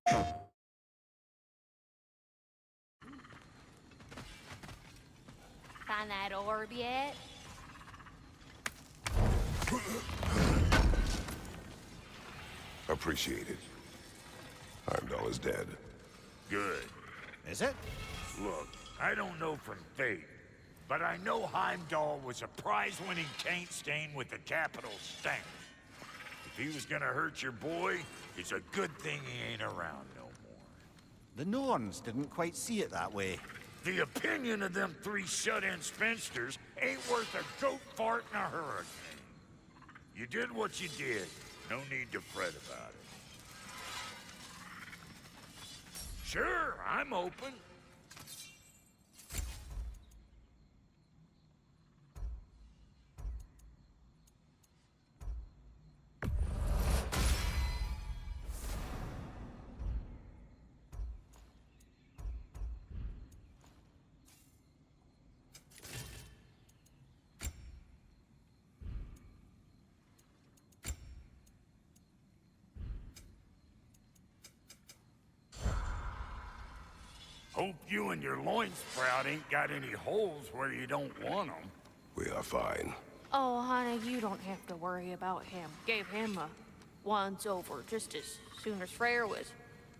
Find that orb yet? Appreciate it. Heimdall is dead. Good. Is it? Look, I don't know from fate, but I know Heimdall was a prize-winning taint stain with the capital stank. If he was gonna hurt your boy, it's a good thing he ain't around no more. The Norns didn't quite see it that way. The opinion of them three shut-in spinsters ain't worth a goat fart in a hurricane. You did what you did. No need to fret about it. Sure, I'm open. Hope you and your loin sprout ain't got any holes where you don't want them. We are fine. Oh, honey, you don't have to worry about him. Gave him a once-over just as soon as Freyr was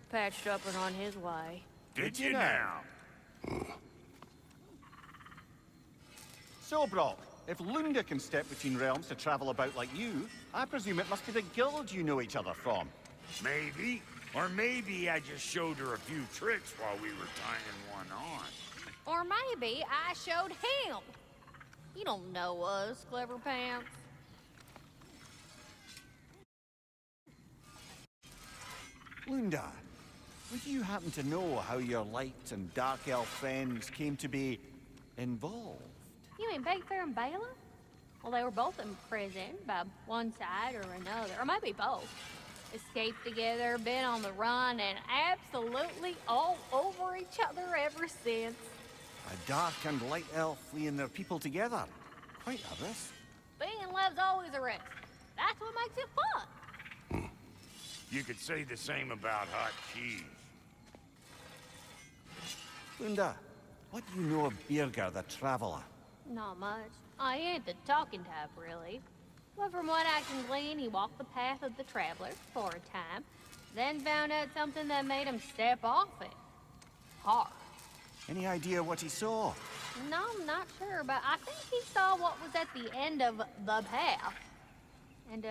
patched up and on his way. Did you now? So, Brock, if Lunda can step between realms to travel about like you, I presume it must be the guild you know each other from. Maybe. Or maybe I just showed her a few tricks while we were tying one on. Or maybe I showed him. You don't know us, Clever Pants. Lunda, would you happen to know how your light and dark elf friends came to be involved? You mean Big Fair and Bela? Well, they were both in prison by one side or another, or maybe both. Escaped together, been on the run, and absolutely all over each other ever since. A dark and light elf fleeing their people together. Quite a risk. Being in love's always a risk. That's what makes it fun. You could say the same about hot cheese. Lunda, what do you know of Birger the Traveler? Not much. I ain't the talking type, really. But from what I can glean, he walked the path of the traveler for a time, then found out something that made him step off it. Hard. Any idea what he saw? No, I'm not sure, but I think he saw what was at the end of the path. And,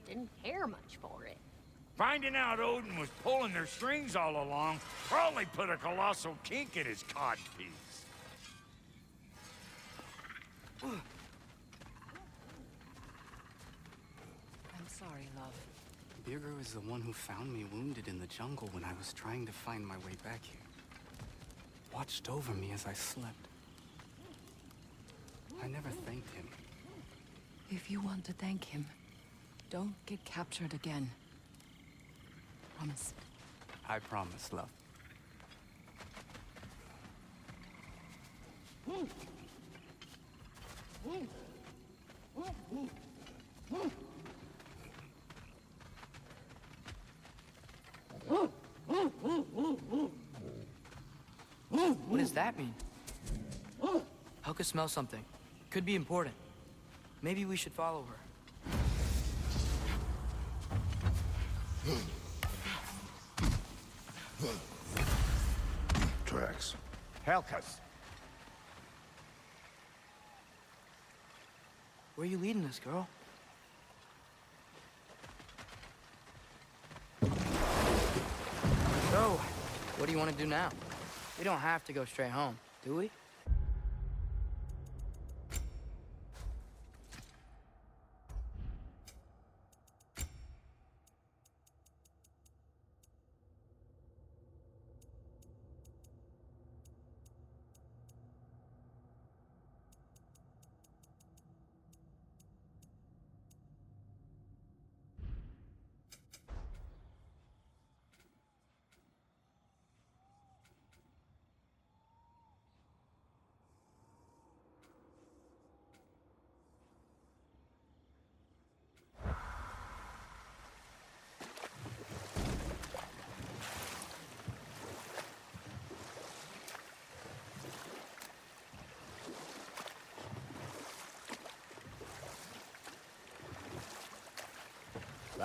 didn't care much for it. Finding out Odin was pulling their strings all along probably put a colossal kink in his codpiece. I'm sorry, love. Birger is the one who found me wounded in the jungle when I was trying to find my way back here. Watched over me as I slept. I never thanked him. If you want to thank him, don't get captured again. Promise. I promise, love. What does that mean? Helga smells something. Could be important. Maybe we should follow her. Tracks. Helka's. Where are you leading us, girl? So, what do you want to do now? We don't have to go straight home, do we?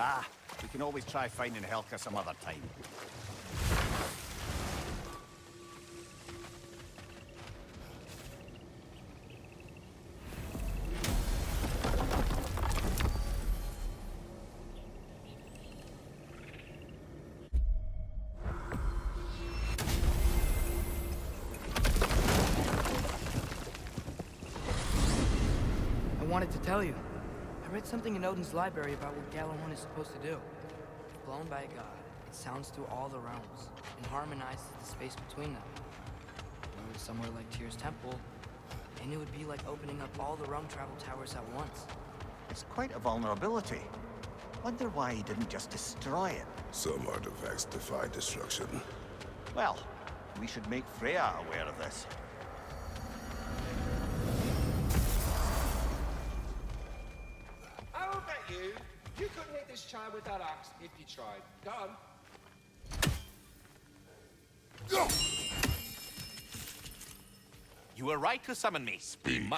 Ah, we can always try finding Helka some other time. I wanted to tell you. I read something in Odin's library about what Gjallarhorn is supposed to do. If blown by a god, it sounds through all the realms and harmonizes the space between them. Whereas somewhere like Tyr's temple, and it would be like opening up all the realm travel towers at once. It's quite a vulnerability. Wonder why he didn't just destroy it. Some artifacts defy destruction. Well, we should make Freya aware of this. I'll bet you couldn't hit this child with that axe if you tried. Go on. You were right to summon me. Speak.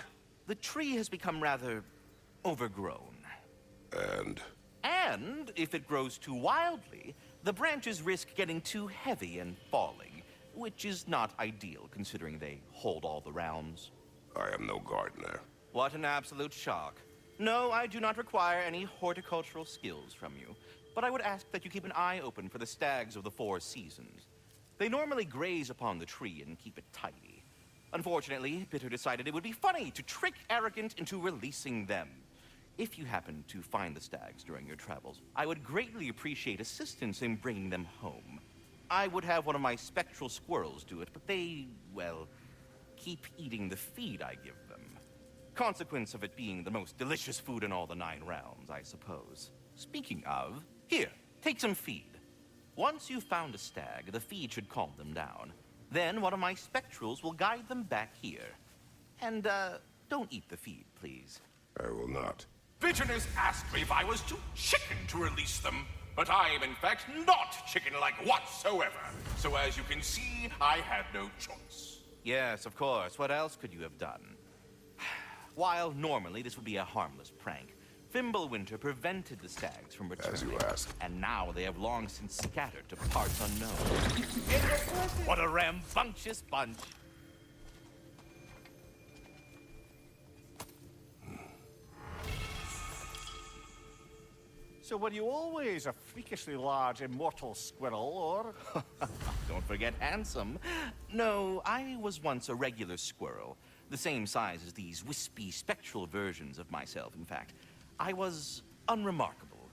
The tree has become rather overgrown. And if it grows too wildly, the branches risk getting too heavy and falling, which is not ideal considering they hold all the realms. I am no gardener. What an absolute shock. No, I do not require any horticultural skills from you, but I would ask that you keep an eye open for the stags of the four seasons. They normally graze upon the tree and keep it tidy. Unfortunately, Bitter decided it would be funny to trick Arrogant into releasing them. If you happen to find the stags during your travels, I would greatly appreciate assistance in bringing them home. I would have one of my spectral squirrels do it, but they, well, keep eating the feed I give them. Consequence of it being the most delicious food in all the 9 realms, I suppose. Speaking of, here, take some feed. Once you've found a stag, the feed should calm them down. Then one of my spectrals will guide them back here. And, don't eat the feed, please. I will not. Bitterness asked me if I was too chicken to release them, but I am in fact not chicken-like whatsoever. So as you can see, I had no choice. Yes, of course. What else could you have done? While normally this would be a harmless prank, Fimbulwinter prevented the stags from returning. As you asked. And now they have long since scattered to parts unknown. What a rambunctious bunch. So were you always a freakishly large immortal squirrel, or? Don't forget handsome. No, I was once a regular squirrel. The same size as these wispy, spectral versions of myself, in fact. I was unremarkable.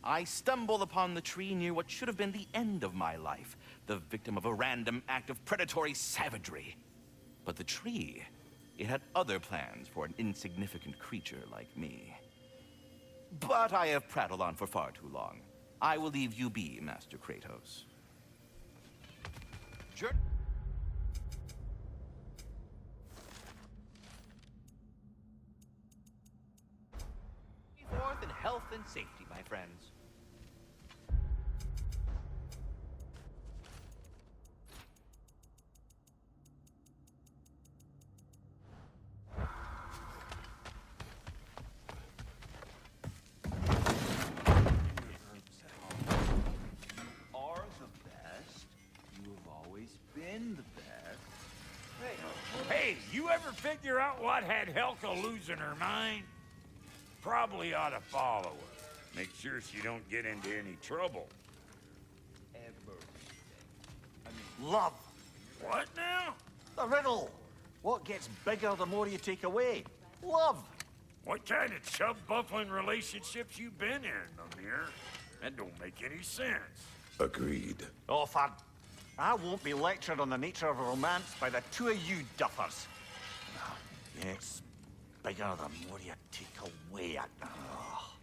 I stumbled upon the tree near what should have been the end of my life, the victim of a random act of predatory savagery. But the tree, it had other plans for an insignificant creature like me. But I have prattled on for far too long. I will leave you be, Master Kratos. Sure. Forth in health and safety, my friends. Are the best. You have always been the best. Hey, you ever figure out what had Helka losing her mind? Probably ought to follow her. Make sure she don't get into any trouble. Love. What now? The riddle. What gets bigger the more you take away? Love. What kind of chub-buffling relationships you been in, Amir? That don't make any sense. Agreed. Oh, I won't be lectured on the nature of romance by the two of you duffers. It's bigger the more you take away it. Oh.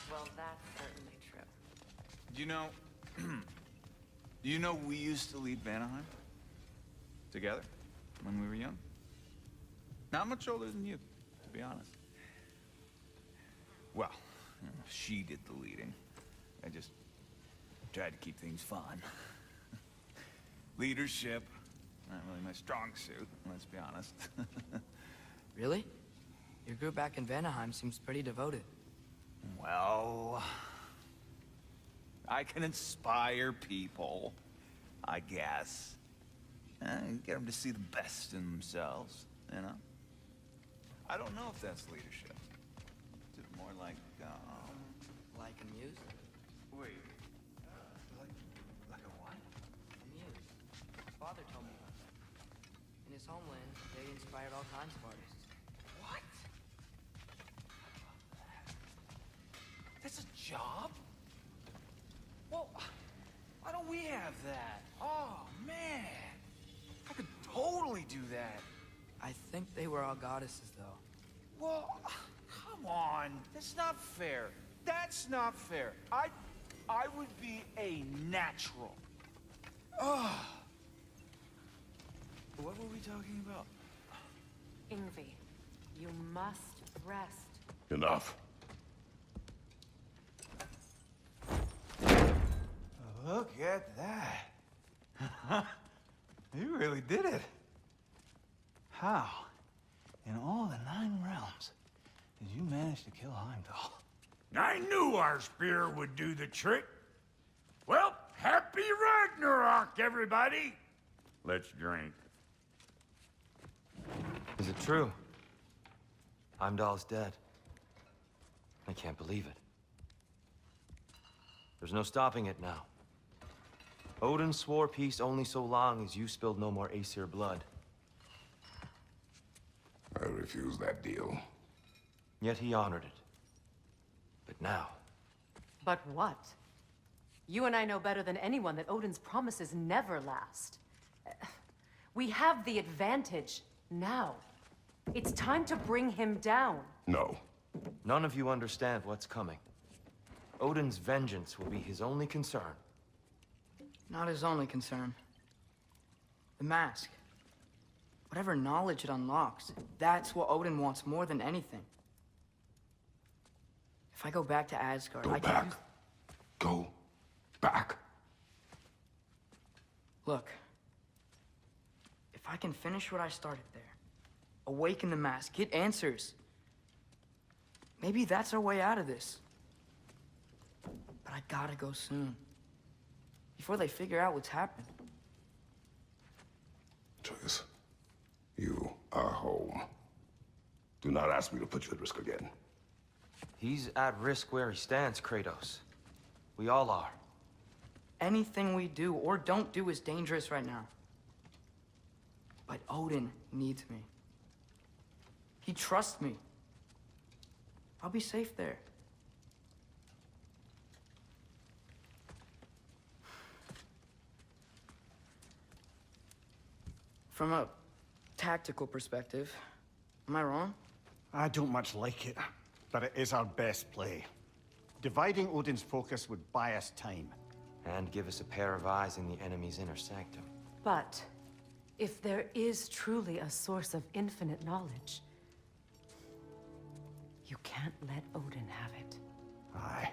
Well, that's certainly true. Do you know we used to lead Vanaheim? Together? When we were young? Not much older than you, to be honest. Well, she did the leading. I just tried to keep things fun. Leadership, not really my strong suit, let's be honest. Really? Your group back in Vanaheim seems pretty devoted. Well, I can inspire people, I guess. Get them to see the best in themselves, you know? I don't know if that's leadership. Is it more like, Like a muse? Wait. Like a what? A muse. Father told me about that. In his homeland, they inspired all kinds of artists. What? That's a job? Well, why don't we have that? Oh, man. I could totally do that. I think they were all goddesses, though. Well, come on. That's not fair. That's not fair. I would be a natural. Ugh. What were we talking about? Ingvi, you must rest. Enough. Look at that. You really did it. How, in all the 9 realms, did you manage to kill Heimdall? I knew our spear would do the trick. Well, happy Ragnarok, everybody! Let's drink. Is it true? Heimdall's dead. I can't believe it. There's no stopping it now. Odin swore peace only so long as you spilled no more Aesir blood. I refuse that deal. Yet he honored it. But now... But what? You and I know better than anyone that Odin's promises never last. We have the advantage now. It's time to bring him down. No. None of you understand what's coming. Odin's vengeance will be his only concern. Not his only concern. The mask. Whatever knowledge it unlocks, that's what Odin wants more than anything. If I go back to Asgard, I can use... Go back. Look. If I can finish what I started there, awaken the mask, get answers, maybe that's our way out of this. But I gotta go soon. Before they figure out what's happened. Atreus, you are home. Do not ask me to put you at risk again. He's at risk where he stands, Kratos. We all are. Anything we do or don't do is dangerous right now. But Odin needs me. He trusts me. I'll be safe there. From a tactical perspective, am I wrong? I don't much like it, but it is our best play. Dividing Odin's focus would buy us time. And give us a pair of eyes in the enemy's inner sanctum. But if there is truly a source of infinite knowledge, you can't let Odin have it. Aye.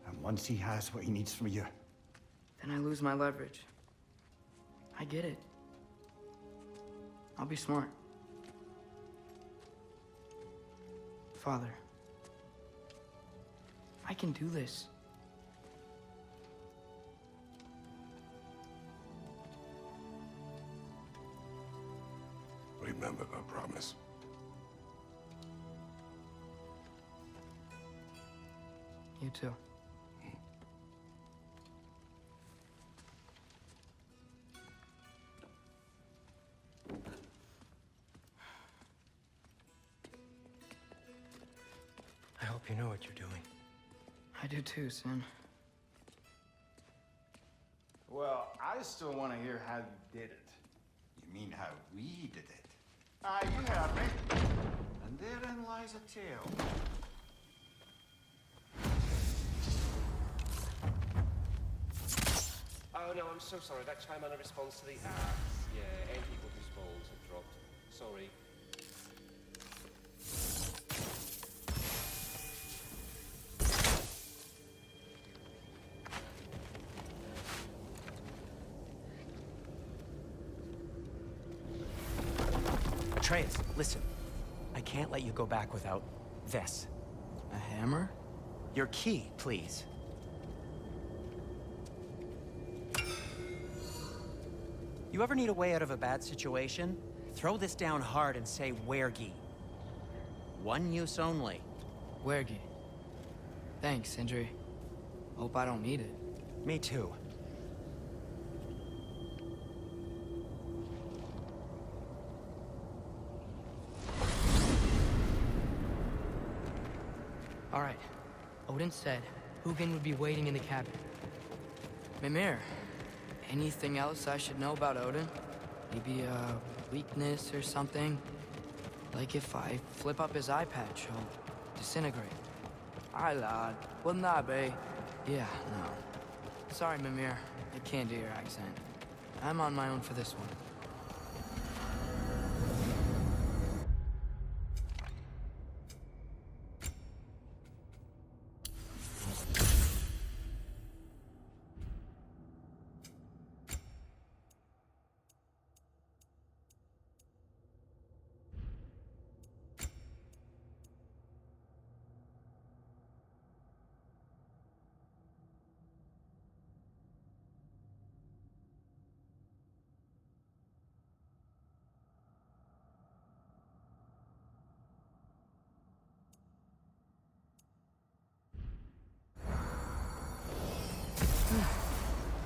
And once he has what he needs from you... Then I lose my leverage. I get it. I'll be smart. Father, I can do this. Remember the promise. You too. I hope you know what you're doing. I do too, Sin. Well, I still want to hear how you did it. You mean how we did it? Aye, you heard me. And therein lies a tale. Oh no, I'm so sorry. That chime on a response to the ads. Yeah, any people whose phones have dropped. Sorry. Atreus, listen. I can't let you go back without this. A hammer? Your key, please. You ever need a way out of a bad situation? Throw this down hard and say Wergi. One use only. Wergi. Thanks, Sindri. Hope I don't need it. Me too. All right. Odin said Hugin would be waiting in the cabin. Mimir, anything else I should know about Odin? Maybe a weakness or something? Like if I flip up his eye patch, he'll disintegrate. Aye, lad. Wouldn't that be? Yeah, no. Sorry, Mimir. I can't do your accent. I'm on my own for this one.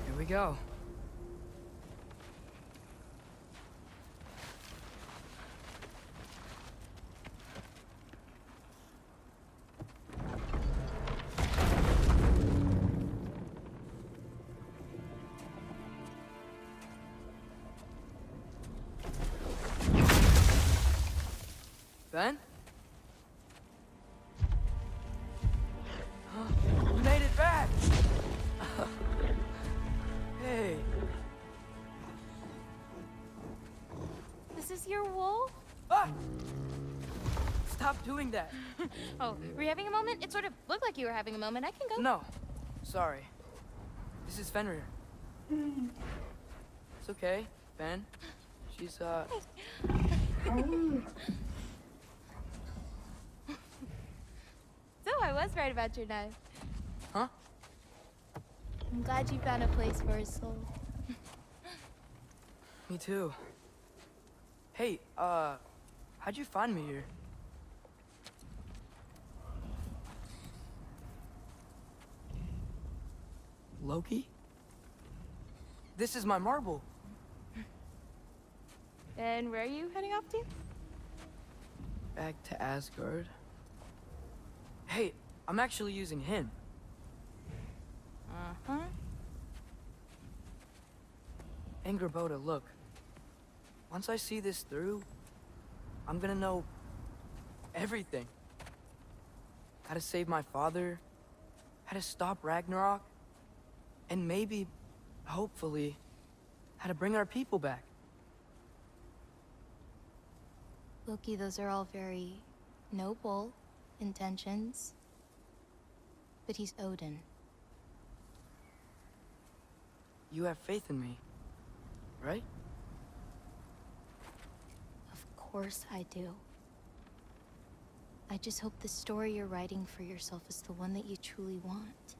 Here we go. Ben? You made it back! Hey. This is your wolf? Ah! Stop doing that. Oh, were you having a moment? It sort of looked like you were having a moment. I can go. No. Sorry. This is Fenrir. It's okay, Ben. She's, So I was right about your knife. Huh? I'm glad you found a place for his soul. Me too. Hey, how'd you find me here? Loki? This is my marble. And where are you heading off to? Back to Asgard. Hey, I'm actually using him. Uh-huh. Angerboda, look. Once I see this through, I'm gonna know everything. How to save my father, how to stop Ragnarok, and maybe, hopefully, how to bring our people back. Loki, those are all very noble intentions. But he's Odin. You have faith in me, right? Of course I do. I just hope the story you're writing for yourself is the one that you truly want.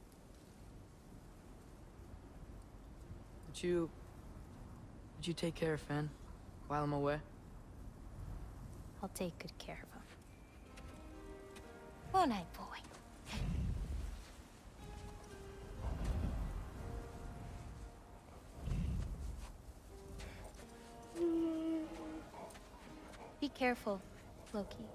Would you take care of Fen while I'm away? I'll take good care of him. Won't I, boy? Be careful, Loki.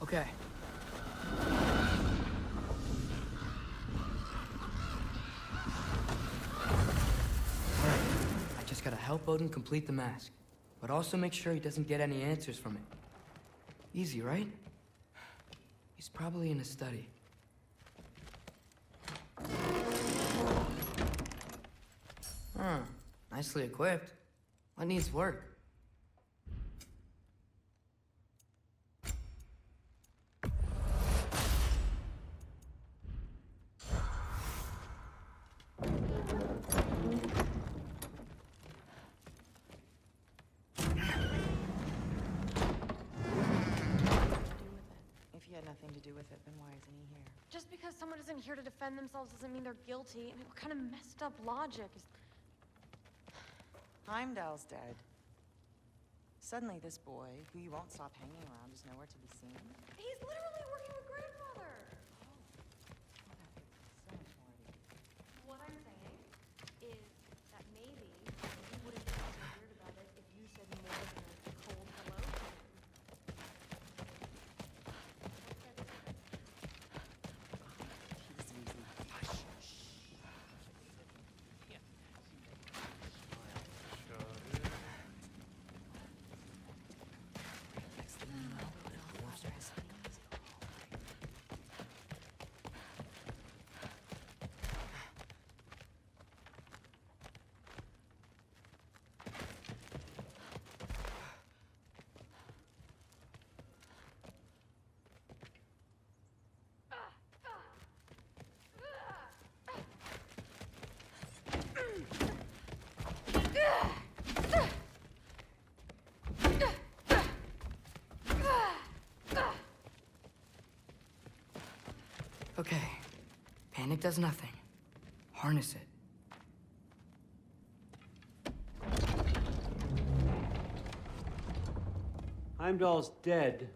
Okay. I just gotta help Odin complete the mask, but also make sure he doesn't get any answers from it. Easy, right? He's probably in a study. Nice nicely equipped. What needs work? If he had nothing to do with it, then why isn't he here? Just because someone isn't here to defend themselves doesn't mean they're guilty. I mean, what kind of messed up logic is... Heimdall's dead. Suddenly this boy, who you won't stop hanging around, is nowhere to be seen. He's literally working with grandfather! What I'm saying is that maybe he wouldn't be so weird about it if you said more than a cold hello to him. Okay. Panic does nothing. Harness it. Heimdall's dead.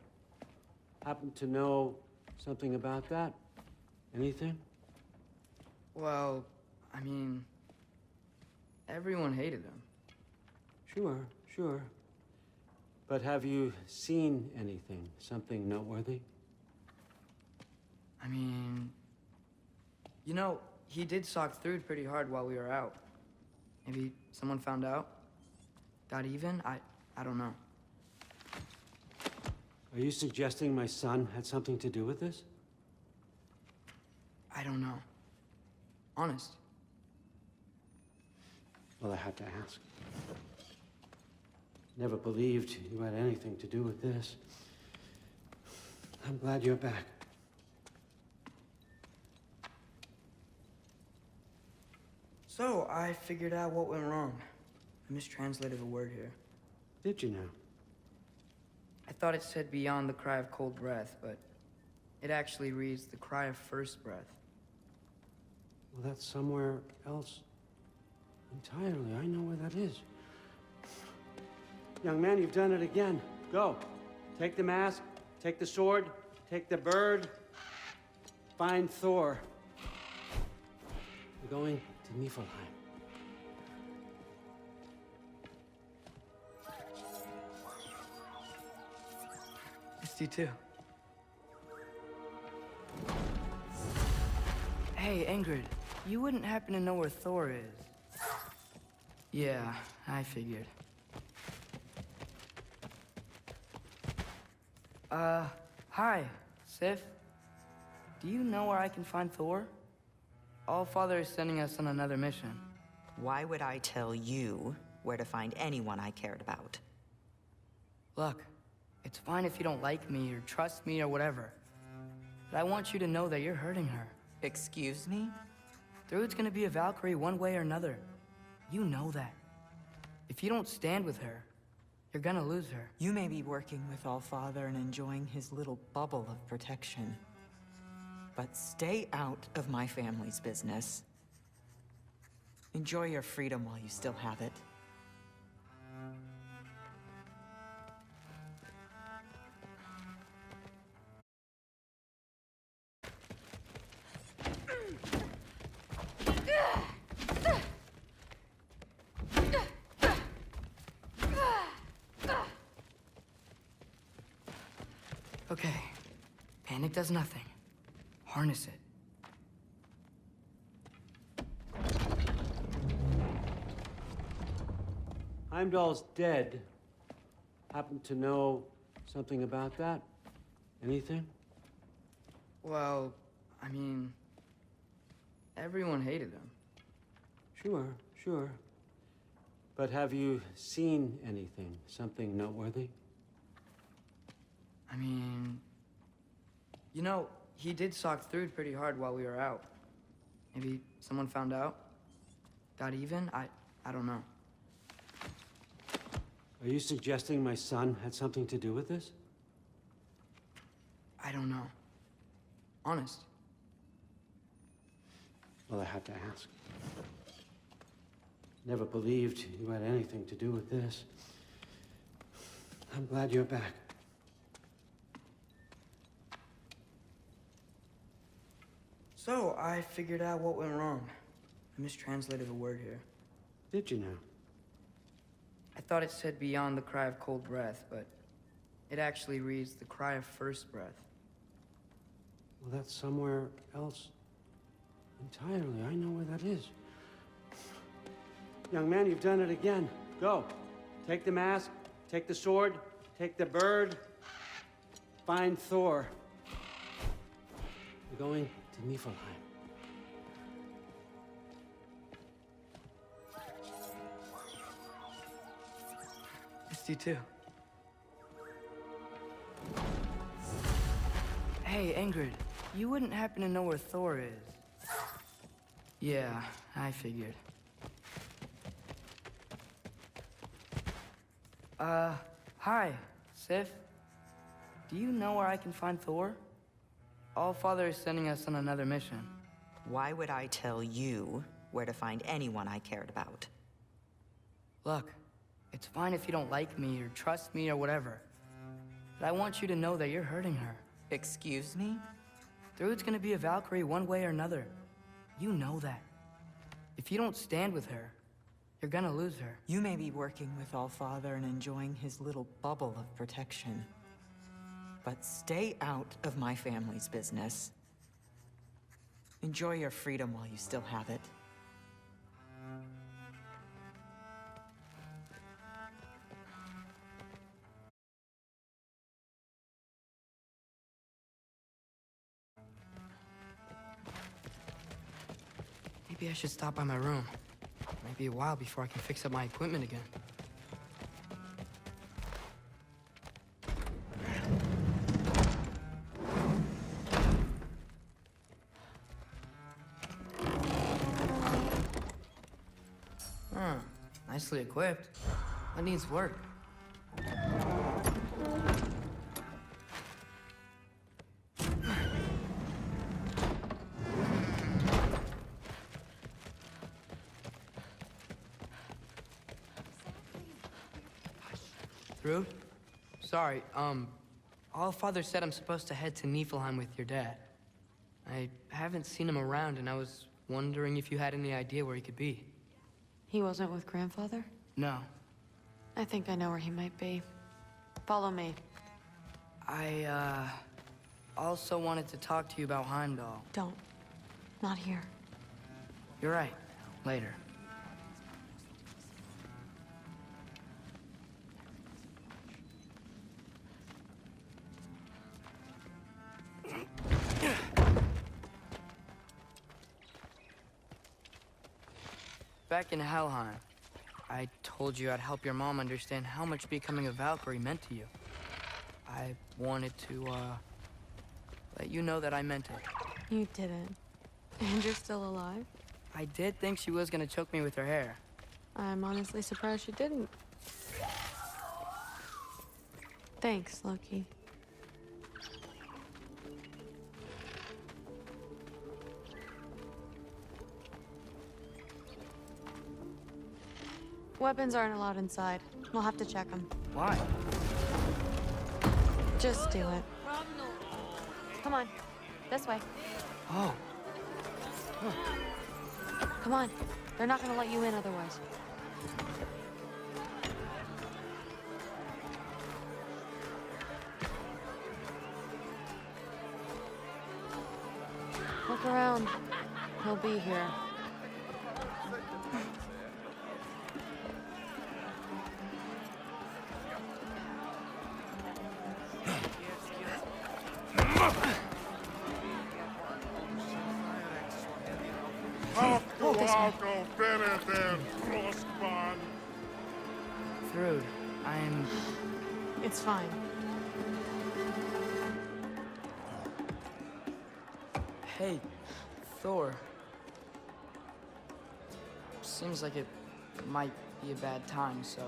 Happen to know something about that? Anything? Well, I mean, everyone hated him. Sure, sure. But have you seen anything? Something noteworthy? I mean, you know, he did sock through pretty hard while we were out. Maybe someone found out? Got even? I don't know. Are you suggesting my son had something to do with this? I don't know. Honest. Well, I had to ask. Never believed you had anything to do with this. I'm glad you're back. So, I figured out what went wrong. I mistranslated a word here. Did you now? I thought it said beyond the cry of cold breath, but it actually reads the cry of first breath. Well, that's somewhere else entirely. I know where that is. Young man, you've done it again. Go. Take the mask, take the sword, take the bird. Find Thor. We're going to Niflheim. Missed you too. Hey, Ingrid, you wouldn't happen to know where Thor is? Yeah, I figured. Hi, Sif. Do you know where I can find Thor? Allfather is sending us on another mission. Why would I tell you where to find anyone I cared about? Look, it's fine if you don't like me or trust me or whatever. But I want you to know that you're hurting her. Excuse me? Thrud's gonna be a Valkyrie one way or another. You know that. If you don't stand with her, you're gonna lose her. You may be working with Allfather and enjoying his little bubble of protection. But stay out of my family's business. Enjoy your freedom while you still have it. Okay. Panic does nothing. Harness it. Heimdall's dead. Happen to know something about that? Anything? Well, I mean, everyone hated him. Sure, sure. But have you seen anything? Something noteworthy? I mean... You know, he did sock through pretty hard while we were out. Maybe someone found out? Got even? I don't know. Are you suggesting my son had something to do with this? I don't know. Honest. Well, I had to ask. Never believed you had anything to do with this. I'm glad you're back. So, I figured out what went wrong. I mistranslated a word here. Did you now? I thought it said beyond the cry of cold breath, but it actually reads the cry of first breath. Well, that's somewhere else entirely. I know where that is. Young man, you've done it again. Go. Take the mask, take the sword, take the bird, find Thor. We're going to Niflheim. Missed you too. Hey, Ingrid, you wouldn't happen to know where Thor is? Yeah, I figured. Hi, Sif. Do you know where I can find Thor? Allfather is sending us on another mission. Why would I tell you where to find anyone I cared about? Look, it's fine if you don't like me or trust me or whatever. But I want you to know that you're hurting her. Excuse me? Thrud's gonna be a Valkyrie one way or another. You know that. If you don't stand with her, you're gonna lose her. You may be working with Allfather and enjoying his little bubble of protection. But stay out of my family's business. Enjoy your freedom while you still have it. Maybe I should stop by my room. Might be a while before I can fix up my equipment again. Nicely equipped. That needs work. Thrud? Sorry, Allfather said I'm supposed to head to Niflheim with your dad. I haven't seen him around, and I was wondering if you had any idea where he could be. He wasn't with Grandfather? No. I think I know where he might be. Follow me. I, also wanted to talk to you about Heimdall. Don't. Not here. You're right. Later. Back in Helheim, I told you I'd help your mom understand how much becoming a Valkyrie meant to you. I wanted to, let you know that I meant it. You didn't. And you're still alive? I did think she was gonna choke me with her hair. I'm honestly surprised she didn't. Thanks, Loki. Weapons aren't allowed inside. We'll have to check them. Why? Just do it. Come on. This way. Oh. Come on. They're not gonna let you in otherwise. Look around. He'll be here. Go, Benedict, Frostman. Through. I'm... It's fine. Hey, Thor. Seems like it might be a bad time, so...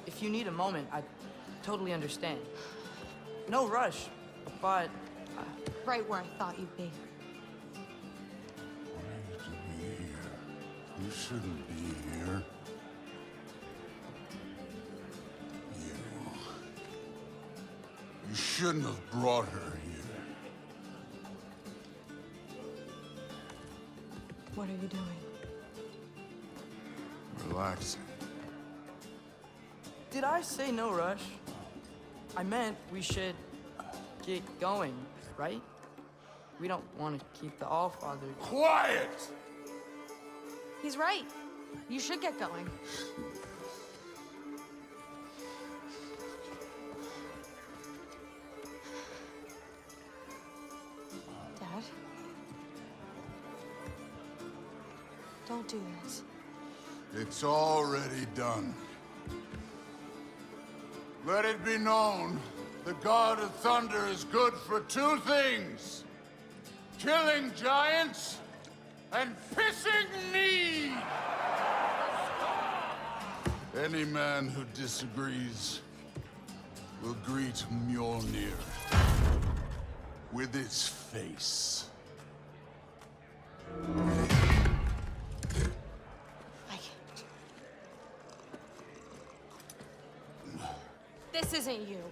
If you need a moment, I totally understand. No rush, but... Right where I thought you'd be. Why to be here? You shouldn't be here. You shouldn't have brought her here. What are you doing? Relaxing. Did I say no rush? I meant we should get going, right? We don't want to keep the Allfather... Quiet! He's right. You should get going. Dad? Don't do this. It's already done. Let it be known, the God of Thunder is good for two things. Killing giants and pissing me! Any man who disagrees will greet Mjolnir with its face. This isn't you.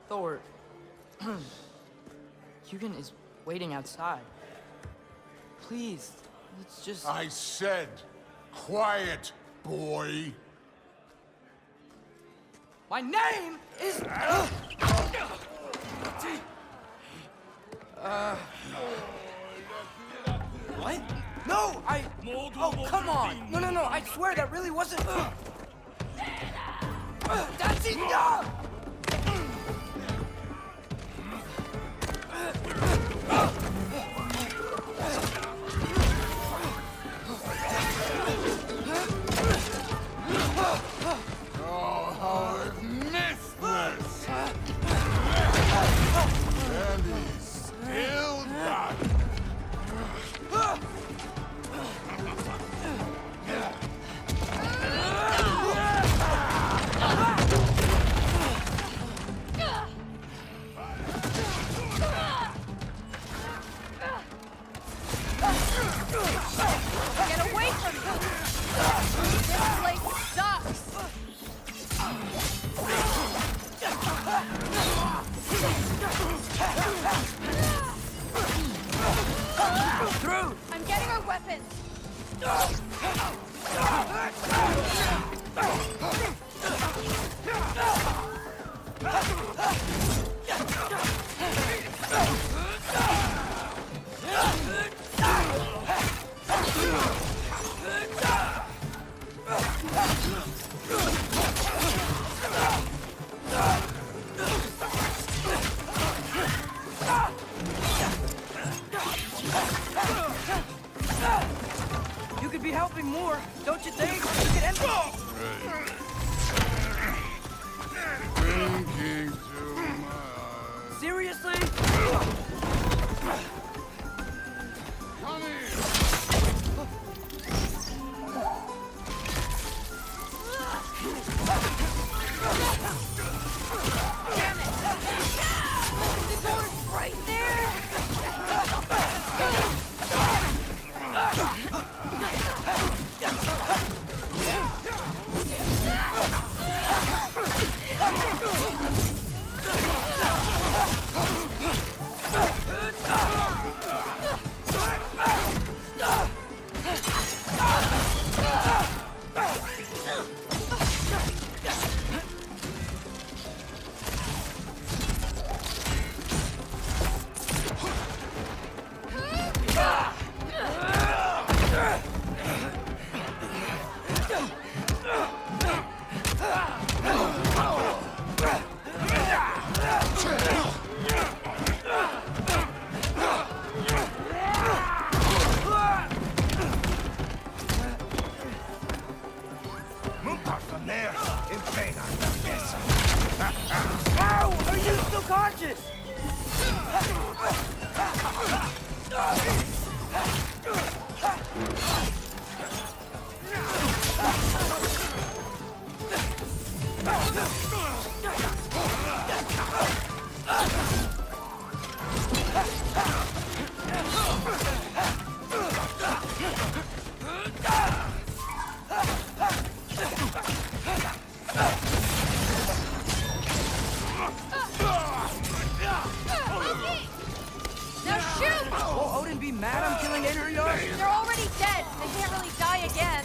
Thor... Hugin is waiting outside. Please, let's just... I said, quiet, boy. My name is... What? No, I... Oh, come on! No, I swear that really wasn't... That's enough! Oh, how I've missed this! And he's still got it. Get away from me! This place sucks! Through! I'm getting our weapons! You could be Down there, in pain, I'm guessing. Ow! Are you still conscious? Now shoot! Will Odin be mad I'm killing Einherjar? They're already dead. They can't really die again.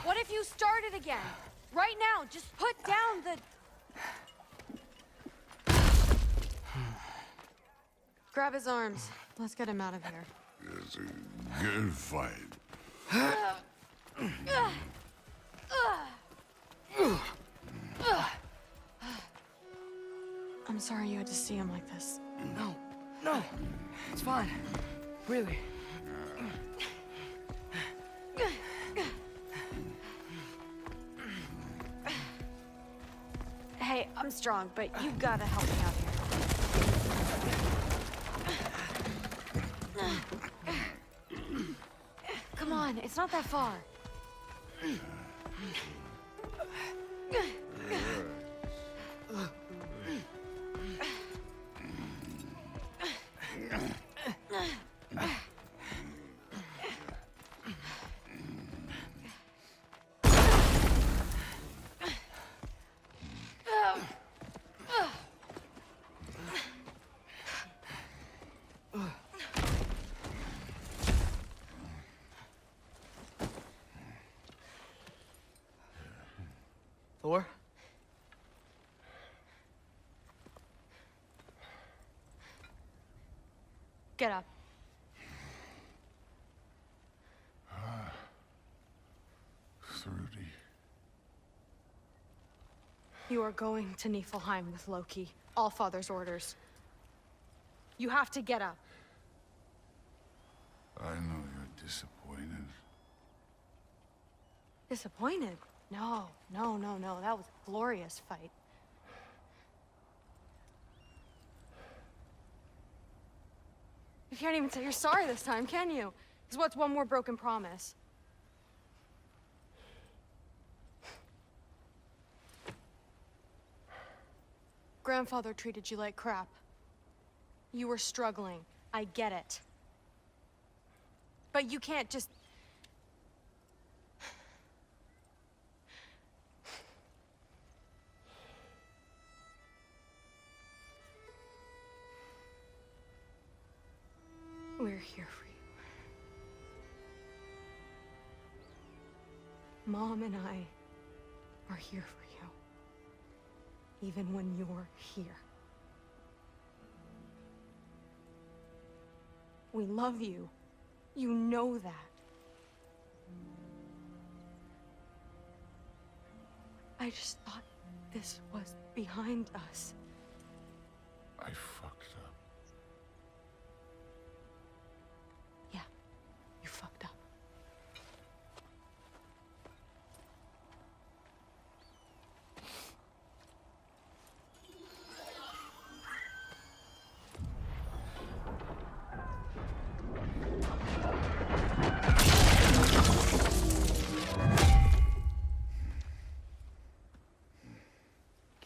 What if you started again? Right now, just put down the... Grab his arms. Let's get him out of here. It's a good fight. I'm sorry you had to see him like this. No, it's fine. Really. Hey, I'm strong, but you gotta help me out here. Come on, it's not that far. Thor? Get up. Thrudy. You are going to Niflheim with Loki. Allfather's orders. You have to get up. I know you're disappointed. Disappointed? No. That was a glorious fight. You can't even say you're sorry this time, can you? Because what's one more broken promise? Grandfather treated you like crap. You were struggling. I get it. But you can't just... We're here for you. Mom and I are here for you. Even when you're here. We love you. You know that. I just thought this was behind us. I fucked up. Yeah, you fucked up.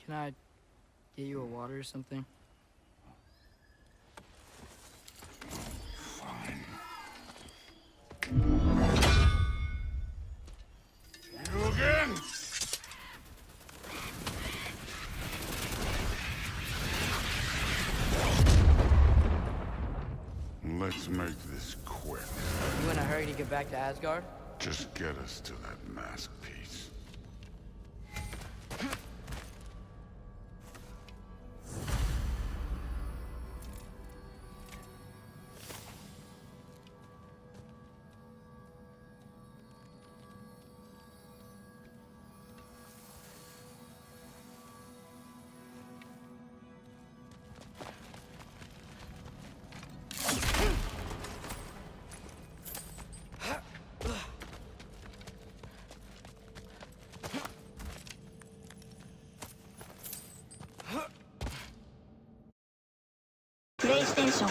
Can I get you a water or something? Let's make this quick. You in a hurry to get back to Asgard? Just get us to that mask piece. PlayStation